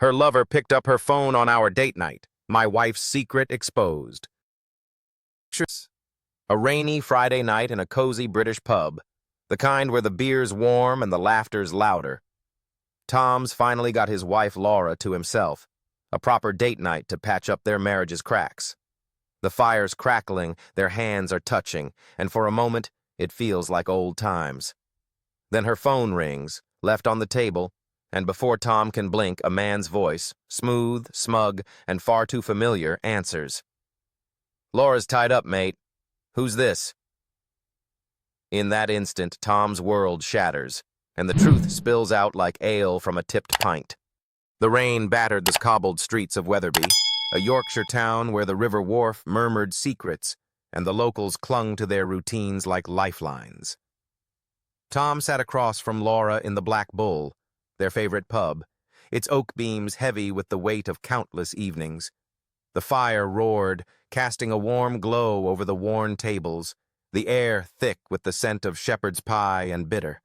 Her lover picked up her phone on our date night. My wife's secret exposed. A rainy Friday night in a cozy British pub, the kind where the beer's warm and the laughter's louder. Tom's finally got his wife Laura to himself, a proper date night to patch up their marriage's cracks. The fire's crackling, their hands are touching, and for a moment, it feels like old times. Then her phone rings, left on the table, and before Tom can blink, a man's voice, smooth, smug, and far too familiar, answers. "Laura's tied up, mate. Who's this?" In that instant, Tom's world shatters, and the truth spills out like ale from a tipped pint. The rain battered the cobbled streets of Wetherby, a Yorkshire town where the river wharf murmured secrets, and the locals clung to their routines like lifelines. Tom sat across from Laura in the Black Bull, their favorite pub, its oak beams heavy with the weight of countless evenings. The fire roared, casting a warm glow over the worn tables, the air thick with the scent of shepherd's pie and bitter.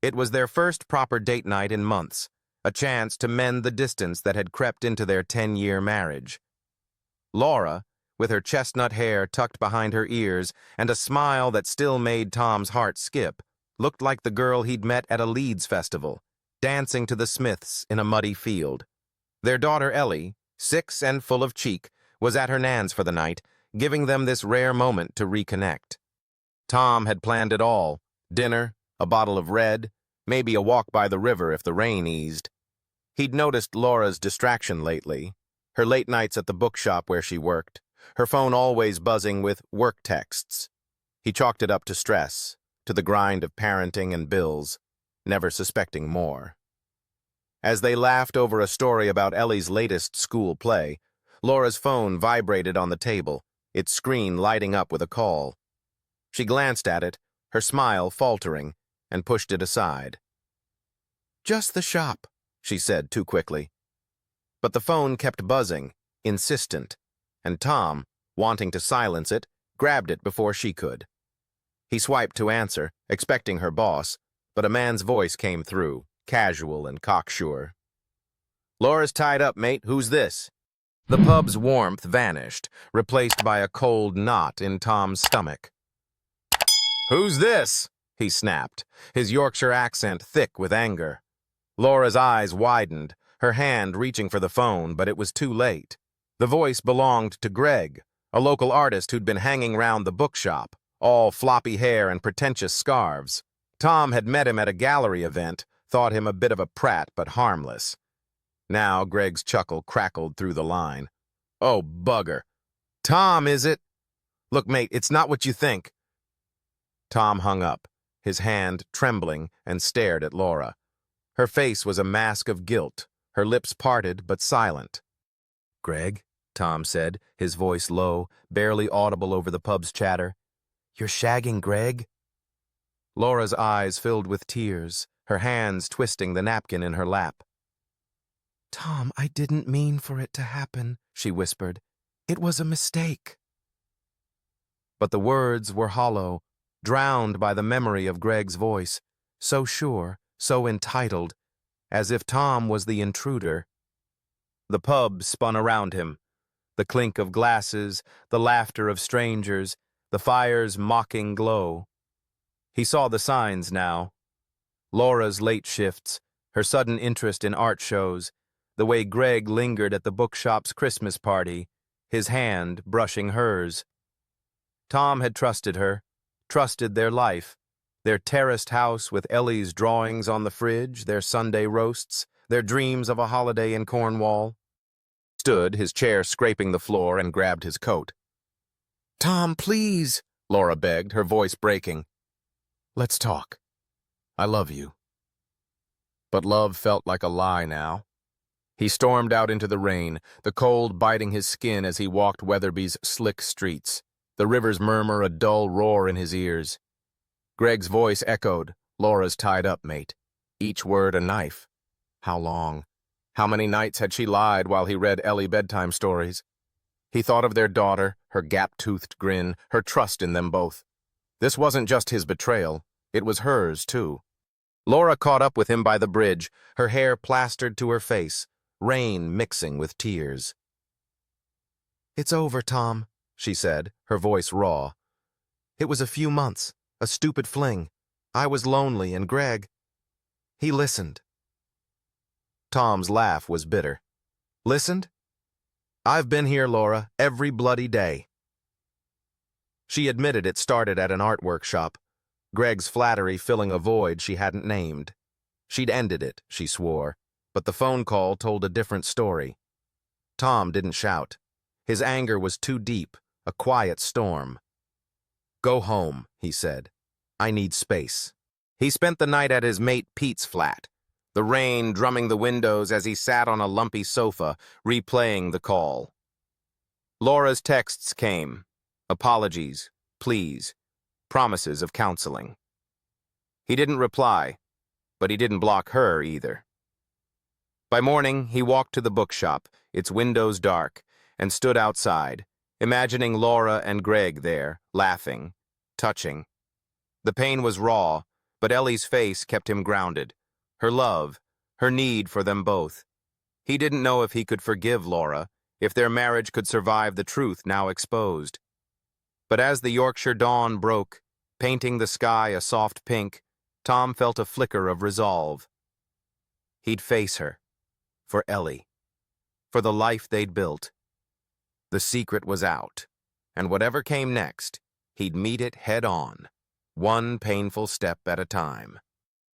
It was their first proper date night in months, a chance to mend the distance that had crept into their 10-year marriage. Laura, with her chestnut hair tucked behind her ears and a smile that still made Tom's heart skip, looked like the girl he'd met at a Leeds festival, dancing to the Smiths in a muddy field. Their daughter Ellie, 6 and full of cheek, was at her nan's for the night, giving them this rare moment to reconnect. Tom had planned it all: dinner, a bottle of red, maybe a walk by the river if the rain eased. He'd noticed Laura's distraction lately, her late nights at the bookshop where she worked, her phone always buzzing with work texts. He chalked it up to stress, to the grind of parenting and bills, never suspecting more. As they laughed over a story about Ellie's latest school play, Laura's phone vibrated on the table, its screen lighting up with a call. She glanced at it, her smile faltering, and pushed it aside. "Just the shop," she said too quickly. But the phone kept buzzing, insistent, and Tom, wanting to silence it, grabbed it before she could. He swiped to answer, expecting her boss, but a man's voice came through, casual and cocksure. "Laura's tied up, mate. Who's this?" The pub's warmth vanished, replaced by a cold knot in Tom's stomach. "Who's this?" he snapped, his Yorkshire accent thick with anger. Laura's eyes widened, her hand reaching for the phone, but it was too late. The voice belonged to Greg, a local artist who'd been hanging round the bookshop, all floppy hair and pretentious scarves. Tom had met him at a gallery event, thought him a bit of a prat but harmless. Now Greg's chuckle crackled through the line. "Oh, bugger. Tom, is it? Look, mate, it's not what you think." Tom hung up, his hand trembling, and stared at Laura. Her face was a mask of guilt, her lips parted but silent. "Greg," Tom said, his voice low, barely audible over the pub's chatter. "You're shagging Greg?" Laura's eyes filled with tears, her hands twisting the napkin in her lap. "Tom, I didn't mean for it to happen," she whispered. "It was a mistake." But the words were hollow, drowned by the memory of Greg's voice, so sure, so entitled, as if Tom was the intruder. The pub spun around him, the clink of glasses, the laughter of strangers, the fire's mocking glow. He saw the signs now. Laura's late shifts, her sudden interest in art shows, the way Greg lingered at the bookshop's Christmas party, his hand brushing hers. Tom had trusted her, trusted their life, their terraced house with Ellie's drawings on the fridge, their Sunday roasts, their dreams of a holiday in Cornwall. Stood, his chair scraping the floor, and grabbed his coat. "Tom, please," Laura begged, her voice breaking. "Let's talk. I love you." But love felt like a lie now. He stormed out into the rain, the cold biting his skin as he walked Wetherby's slick streets, the river's murmur a dull roar in his ears. Greg's voice echoed, "Laura's tied up, mate." Each word a knife. How long? How many nights had she lied while he read Ellie bedtime stories? He thought of their daughter, her gap-toothed grin, her trust in them both. This wasn't just his betrayal, it was hers, too. Laura caught up with him by the bridge, her hair plastered to her face, rain mixing with tears. "It's over, Tom," she said, her voice raw. "It was a few months, a stupid fling. I was lonely, and Greg, he listened." Tom's laugh was bitter. "Listened? I've been here, Laura, every bloody day." She admitted it started at an art workshop, Greg's flattery filling a void she hadn't named. She'd ended it, she swore, but the phone call told a different story. Tom didn't shout. His anger was too deep, a quiet storm. "Go home," he said. "I need space." He spent the night at his mate Pete's flat, the rain drumming the windows as he sat on a lumpy sofa, replaying the call. Laura's texts came. Apologies, pleas, promises of counseling. He didn't reply, but he didn't block her either. By morning, he walked to the bookshop, its windows dark, and stood outside, imagining Laura and Greg there, laughing, touching. The pain was raw, but Ellie's face kept him grounded. Her love, her need for them both. He didn't know if he could forgive Laura, if their marriage could survive the truth now exposed. But as the Yorkshire dawn broke, painting the sky a soft pink, Tom felt a flicker of resolve. He'd face her. For Ellie. For the life they'd built. The secret was out, and whatever came next, he'd meet it head on, one painful step at a time.